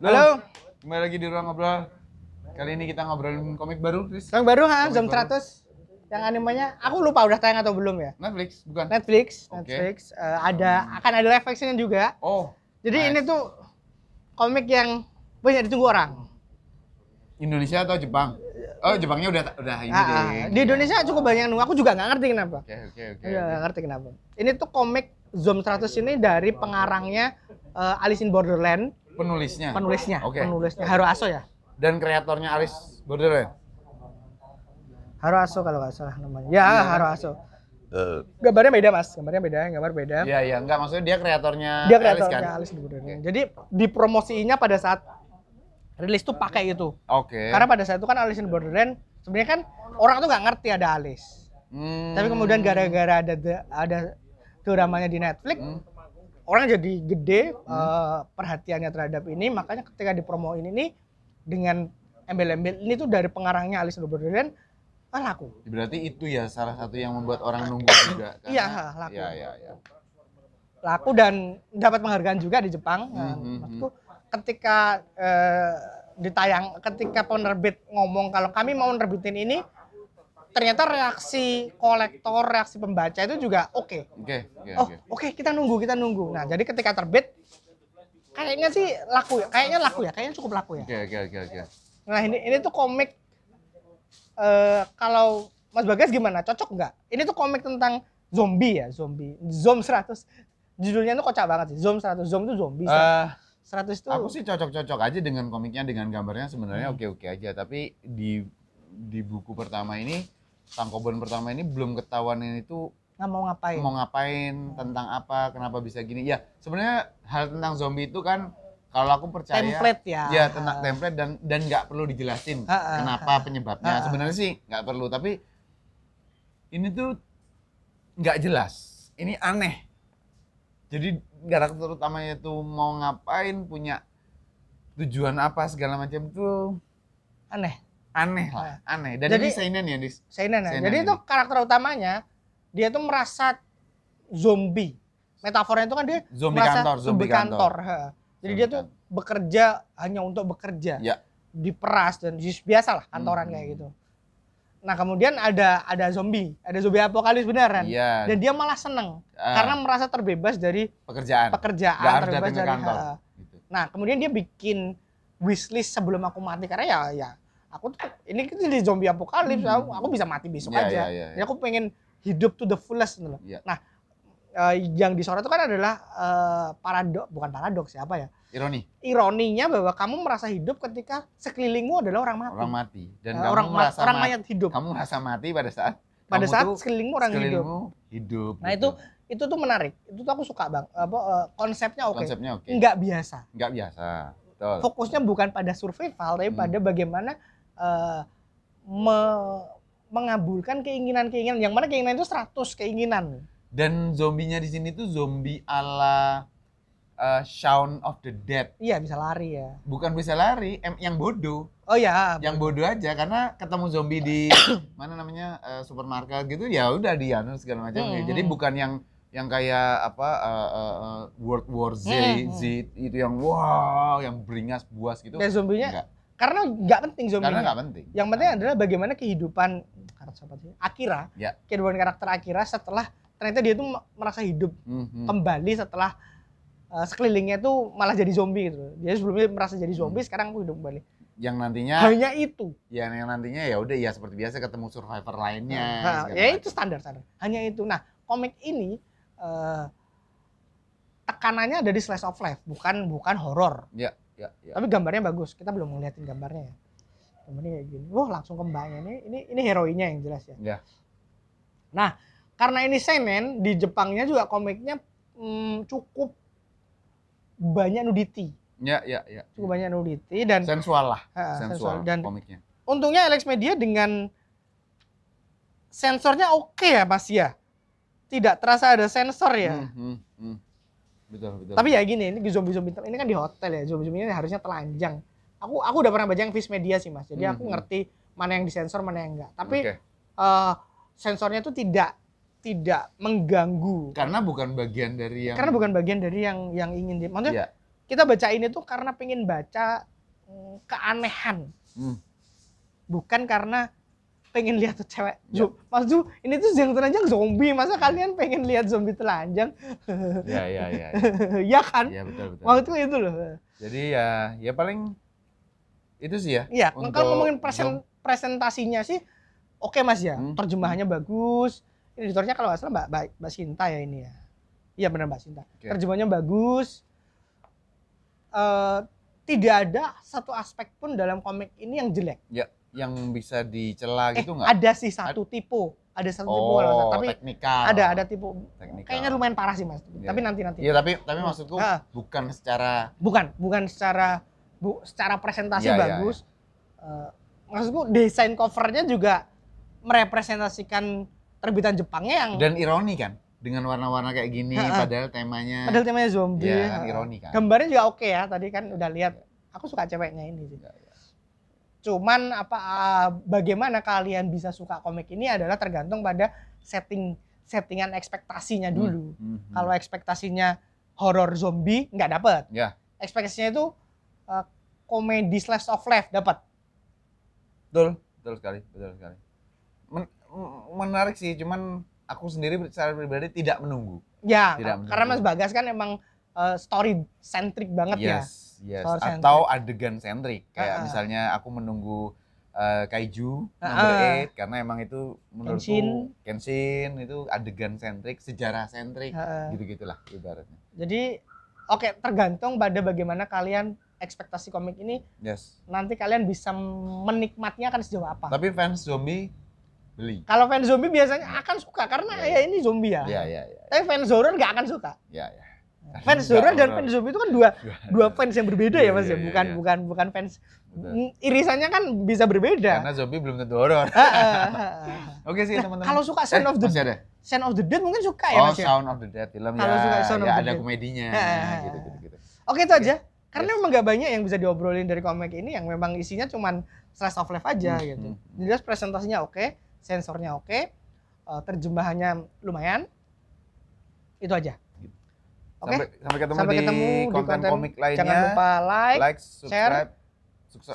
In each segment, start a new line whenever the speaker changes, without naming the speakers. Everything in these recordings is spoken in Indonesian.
Halo.
Kembali lagi di Ruang Ngobrol. Kali ini kita ngobrolin komik baru, Chris.
Yang baru
Komik
Zom
baru.
100. Yang animenya aku lupa udah tayang atau belum ya?
Netflix, bukan?
Netflix.
Oke.
Akan ada live action juga.
Oh.
Jadi ini
nice.
tuh komik yang banyak ditunggu orang.
Indonesia atau Jepang? Oh, Jepangnya udah ini deh.
Di Indonesia cukup banyak yang nunggu. Aku juga nggak ngerti kenapa.
Oke.
Nggak ngerti kenapa. Ini tuh komik Zom 100 ini dari pengarangnya Alice in Borderland.
Penulisnya. Oke.
Penulisnya Haruaso ya.
Dan kreatornya Alice Borderland.
Haruaso kalau nggak salah namanya. Ya,
Iya,
Haruaso. Gambarnya beda, Mas. Gambar beda.
Iya, enggak maksudnya dia kreatornya
Dia
Alice
kreatornya
kan?
Alice in Borderland. Jadi dipromosiinnya pada saat rilis tuh pakai itu.
Oke.
Karena pada saat itu kan Alice in Borderland sebenarnya kan orang tuh nggak ngerti ada Alice. Tapi kemudian gara-gara ada dramanya di Netflix, orang jadi gede perhatiannya terhadap ini, makanya ketika dipromoin ini dengan embel-embel ini tuh dari pengarangnya Alice in Borderland, laku.
Berarti itu ya salah satu yang membuat orang nunggu juga.
Iya, laku.
Iya.
Laku dan dapat penghargaan juga di Jepang. Maksudku ketika ketika penerbit ngomong kalau kami mau nerbitin ini, ternyata reaksi kolektor, reaksi pembaca itu juga oke. Oke, kita nunggu. Nah, jadi ketika terbit kayaknya sih laku ya. Kayaknya cukup laku ya.
Oke.
Nah, ini tuh komik kalau Mas Bagas gimana? Cocok nggak? Ini tuh komik tentang zombie. Zom 100. Judulnya tuh kocak banget sih. Zom 100. Zom itu zombie. 100 itu
aku sih cocok-cocok aja dengan komiknya, dengan gambarnya sebenarnya oke aja. Tapi di buku pertama ini, Tangkoban pertama ini belum ketahuan ini tuh mau ngapain, tentang apa, kenapa bisa gini. Ya, sebenarnya hal tentang zombie itu kan kalau aku percaya
template ya.
Ya, tentang template dan nggak perlu dijelasin kenapa penyebabnya. Sebenarnya sih nggak perlu, tapi ini tuh nggak jelas. Ini aneh. Jadi karakter utamanya tuh mau ngapain, punya tujuan apa segala macam tuh aneh. Dan jadi, ini seinen ya, Dis?
Seinen ya. Jadi itu karakter utamanya dia tuh merasa zombie. Metafornya itu kan dia zombie kantor. Jadi dia tuh bekerja hanya untuk bekerja.
Ya.
Diperas dan biasalah kantoran kayak gitu. Nah, kemudian ada zombie apokalips beneran.
Ya.
Dan dia malah seneng karena merasa terbebas dari
pekerjaan
terbebas dari kantor.
Gitu.
Nah, kemudian dia bikin wishlist sebelum aku mati karena ya aku tuh ini di zombie apokalips, aku bisa mati besok aja. Jadi aku pengen hidup to the fullest gitu loh.
Ya.
Nah, yang disorot itu kan adalah bukan paradoks ya, apa ya? Ironinya bahwa kamu merasa hidup ketika sekelilingmu adalah orang mati.
Dan kamu merasa
orang mayat hidup.
Kamu merasa mati pada saat
sekelilingmu orang
hidup.
Nah,
gitu.
itu tuh menarik. Itu tuh aku suka bang. Konsepnya oke.
Nggak
biasa.
Betul.
Fokusnya bukan pada survival, tapi pada bagaimana mengabulkan keinginan-keinginan. Yang mana keinginan itu 100 keinginan.
Dan zombinya di sini tuh zombie ala Shaun of the Dead.
Iya, bisa lari ya.
Bukan bisa lari, yang bodoh.
Oh ya.
Yang bodoh aja karena ketemu zombie di mana namanya supermarket gitu, ya udah dianu segala macam. Jadi bukan yang kayak apa World War Z itu yang yang beringas buas gitu.
Dan zombinya enggak. Karena nggak penting zombinya.
Karena nggak penting.
Yang penting adalah bagaimana kehidupan Akira. Ya. Kehidupan karakter Akira setelah ternyata dia tuh merasa hidup kembali setelah sekelilingnya tuh malah jadi zombie gitu. Dia sebelumnya merasa jadi zombie, sekarang aku hidup kembali.
Yang nantinya
hanya itu.
Ya, yang nantinya ya udah ya seperti biasa ketemu survivor lainnya.
Ya itu standar. Hanya itu. Nah, komik ini tekanannya ada di slice of life, bukan horor.
Ya.
Tapi gambarnya bagus. Kita belum ngeliatin gambarnya ya. Gambarnya kayak gini. Langsung kembangnya ini heroinnya yang jelas ya.
Ya.
Nah, karena ini seinen, di Jepangnya juga komiknya cukup banyak nudity.
Ya.
Cukup banyak nudity dan
sensual lah. Sensual dan komiknya.
Untungnya Alex Media dengan sensornya oke ya, Mas ya. Tidak terasa ada sensor ya.
Betul.
Tapi ya gini, ini zombie ini kan di hotel ya. Zombie ini harusnya telanjang. Aku udah pernah baca yang Viz Media sih, Mas. Jadi aku ngerti mana yang disensor, mana yang enggak. Tapi sensornya itu tidak mengganggu.
Karena bukan bagian dari yang
ingin maksudnya kita baca ini tuh karena pengen baca keanehan. Bukan karena pengen lihat tuh cewek. Mas Ju, ini tuh yang telanjang zombie. Masa kalian pengen lihat zombie telanjang?
Ya.
Iya kan?
Iya, betul.
Maksudku itu loh.
Jadi ya paling itu sih ya.
Iya, kalau ngomongin presentasinya sih oke Mas ya. Terjemahannya bagus. Ini editornya kalau nggak salah Mbak Sinta ya ini ya. Iya benar Mbak Sinta. Okay. Terjemahannya bagus. Tidak ada satu aspek pun dalam komik ini yang jelek.
Ya, yang bisa dicela gitu nggak?
Ada sih satu tipe. Ada satu tipe kalau tapi
teknikal.
Ada tipe. Teknikal. Kayaknya lumayan parah sih Mas. Ya. Tapi nanti.
Iya, tapi maksudku bukan secara presentasi bagus. Ya. Maksudku desain covernya juga merepresentasikan terbitan Jepangnya yang dan ironi kan dengan warna-warna kayak gini padahal temanya
zombie.
Ya, kan ironi kan.
Gambarnya juga oke ya. Tadi kan udah lihat. Aku suka ceweknya ini sih. Ya. Cuman bagaimana kalian bisa suka komik ini adalah tergantung pada settingan ekspektasinya dulu. Kalau ekspektasinya horor zombie nggak dapet.
Ya.
Ekspektasinya itu komedi slice of life dapat.
Betul sekali. Menarik sih, cuman aku sendiri secara pribadi tidak menunggu.
Ya, karena Mas Bagas kan emang story centric banget
yes. Atau adegan centric. Kayak misalnya aku menunggu Kaiju number 8 karena emang itu menurutku Kenshin itu adegan centric, sejarah centric, gitu-gitulah ibaratnya.
Jadi tergantung pada bagaimana kalian ekspektasi komik ini.
Yes.
Nanti kalian bisa menikmatinya akan sejauh apa.
Tapi fans zombie beli.
Kalau fans zombie biasanya akan suka karena ya ini zombie ya.
Iya.
Tapi fans horror nggak akan suka.
Iya.
Fans horror dan fans zombie itu kan dua fans yang berbeda ya Mas ya. Bukan fans. Irisannya kan bisa berbeda.
Karena zombie belum tentu horror. Oke sih teman-teman.
Kalau suka Sound of the Dead mungkin suka ya Mas ya.
Sound of the Dead film
kalau suka Sound of the
ada
Dead.
komedinya gitu.
Oke itu aja. Karena memang gak banyak yang bisa diobrolin dari komik ini yang memang isinya cuman slice of life aja gitu. Jelas presentasinya oke, sensornya oke, terjemahannya lumayan. Itu aja. Oke.
Sampai ketemu di konten komik lainnya.
Jangan lupa like,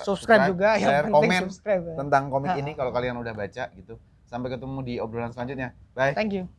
subscribe juga,
share,
yang penting
komen
subscribe ya.
Tentang komik ini kalau kalian udah baca gitu. Sampai ketemu di obrolan selanjutnya. Bye.
Thank you.